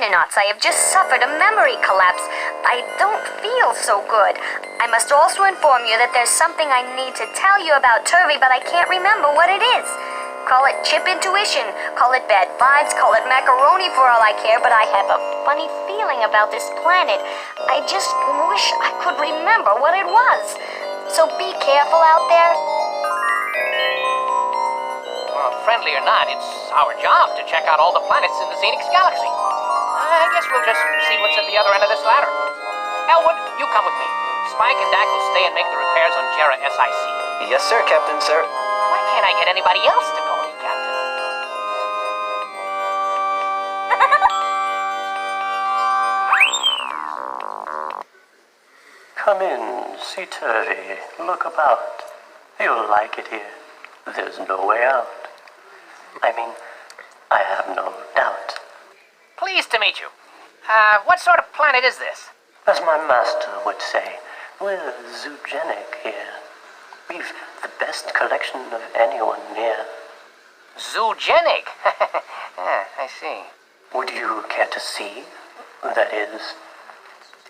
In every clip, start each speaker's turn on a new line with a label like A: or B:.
A: Dinonauts, I have just suffered a memory collapse. I don't feel so good. I must also inform you that there's something I need to tell you about Turvy, but I can't remember what it is. Call it chip intuition, call it bad vibes, call it macaroni for all I care, but I have a funny feeling about this planet. I just wish I could remember what it was. So be careful out there.
B: Friendly or not, it's our job to check out all the planets in the Xenix galaxy. I guess we'll just see what's at the other end of this ladder. Elwood, you come with me. Spike and Dak will stay and make the repairs on Jera SIC.
C: Yes, sir, Captain, sir.
B: Why can't I get anybody else to go with me, Captain?
D: Come in, see Turvy. Look about. You'll like it here. There's no way out. I mean, I have no doubt.
B: Pleased to meet you. What sort of planet is this?
D: As my master would say, we're zoogenic here. We've the best collection of anyone near.
B: Zoogenic? I see.
D: Would you care to see? That is,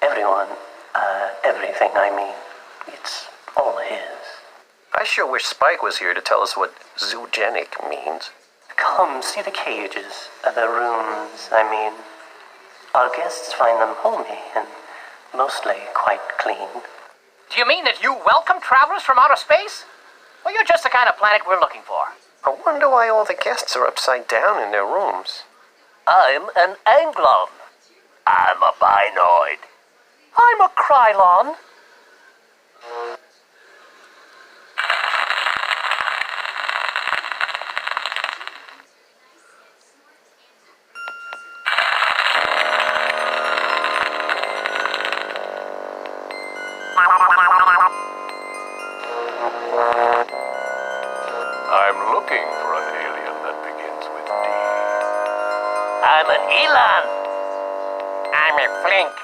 D: everyone, everything I mean. It's all his.
C: I sure wish Spike was here to tell us what zoogenic means.
D: Come, see the cages, the rooms, I mean. Our guests find them homey and mostly quite clean.
B: Do you mean that you welcome travelers from outer space? Well, you're just the kind of planet we're looking for.
C: I wonder why all the guests are upside down in their rooms.
E: I'm an Anglon. I'm a Binoid.
B: I'm a Krylon.
E: I'm looking for an alien that begins with D. I'm an Elan.
B: I'm a Flink.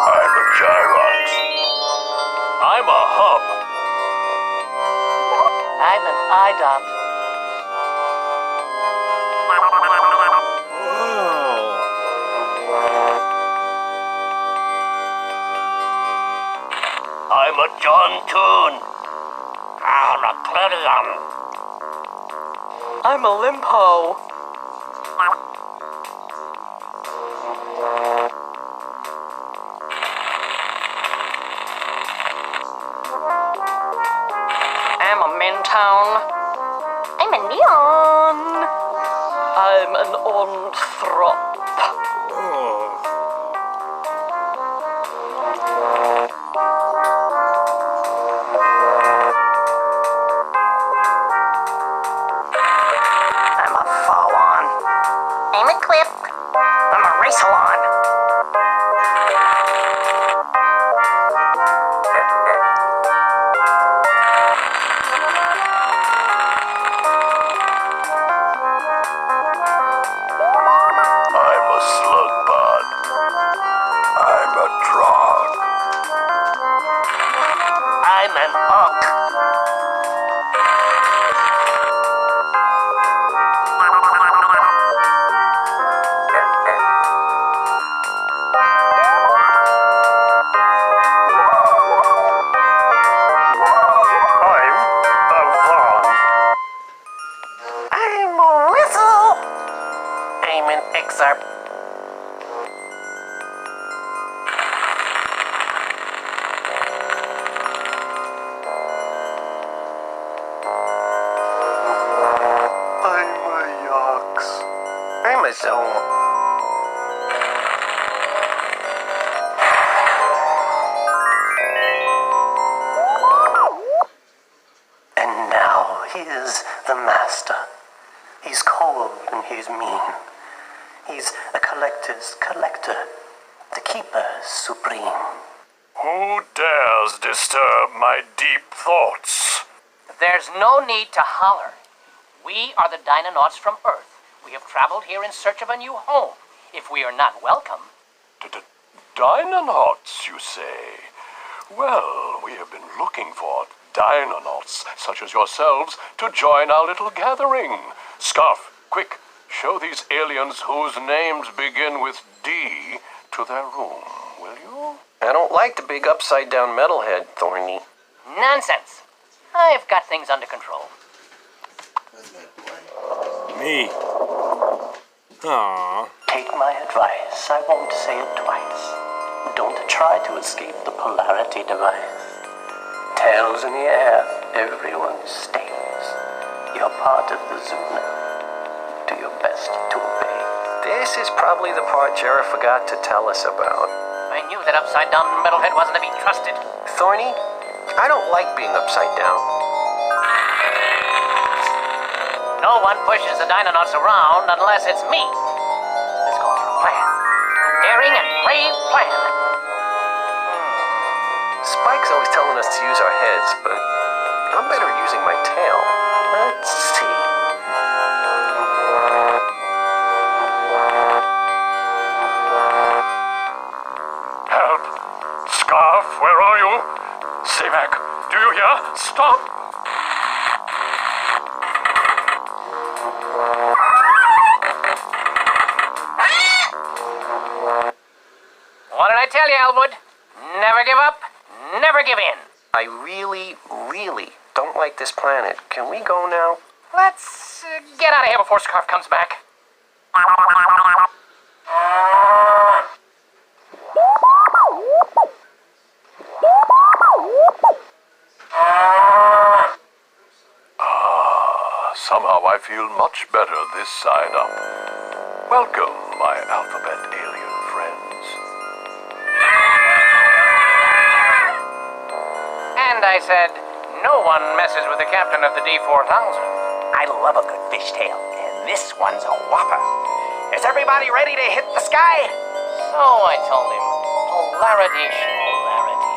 E: I'm a Gyrox. I'm a Hub.
B: I'm an IDOT.
E: I'm a John Toon. I'm a Cledium.
B: I'm a Limpo. I'm a Mintown.
A: I'm a neon.
B: I'm an Onthrop.
D: I'm a Fawan.
A: I'm a clip.
D: I'm a Racelon.
E: I'm a Slugbot. I'm a Drog.
D: I'm an Unk. I'm a Whistle. I'm an Exarp. I'm a Yox. I'm a Zone. And now here's the master. He's cold and he's mean. He's a collector's collector, the keeper supreme.
E: Who dares disturb my deep thoughts?
B: There's no need to holler. We are the Dinonauts from Earth. We have traveled here in search of a new home. If we are not welcome...
E: Dinonauts, you say? Well, we have been looking for Dinonauts, such as yourselves, to join our little gathering. Scarf, quick, show these aliens whose names begin with D to their room, will you?
C: I don't like the big upside-down metalhead, Thorny.
B: Nonsense. I've got things under control.
F: Me. Aww.
D: Take my advice, I won't say it twice. Don't try to escape the polarity device. Tails in the air, everyone stays. You're part of the zoo now. Do your best to obey.
C: This is probably the part Jarrah forgot to tell us about.
B: I knew that upside-down metalhead wasn't to be trusted.
C: Thorny, I don't like being upside down.
B: No one pushes the Dinonauts around unless it's me. This calls for a plan. A daring and brave plan.
C: Spike's always telling us to use our heads, but I'm better using my tail. Let's see.
E: Help! Scarf, where are you? Stay back. Do you hear? Stop!
B: What did I tell you, Elwood? Never give up, never give in.
C: I really, really don't like this planet. Can we go now?
B: Let's get out of here before Scarf comes back.
E: Somehow I feel much better this side up. Welcome, my alphabet alien friends.
B: And I said, no one messes with the captain of the D4000.
G: I love a good fishtail, and this one's a whopper. Is everybody ready to hit the sky?
B: So I told him, polarity, schmolarity.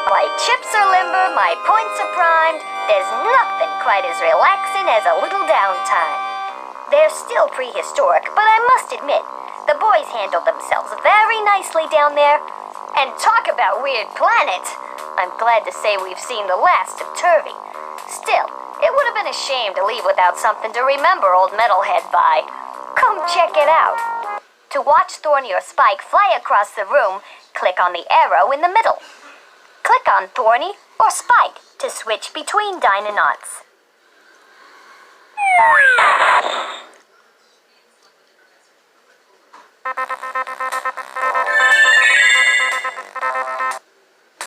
A: My chips are limber, my points are primed. There's nothing quite as relaxing as a little downtime. They're still prehistoric, but I must admit, the boys handled themselves very nicely down there. And talk about weird planet. I'm glad to say we've seen the last of Turvy. Still, it would have been a shame to leave without something to remember old Metalhead by. Come check it out. To watch Thorny or Spike fly across the room, click on the arrow in the middle. Click on Thorny or Spike to switch between Dinonauts.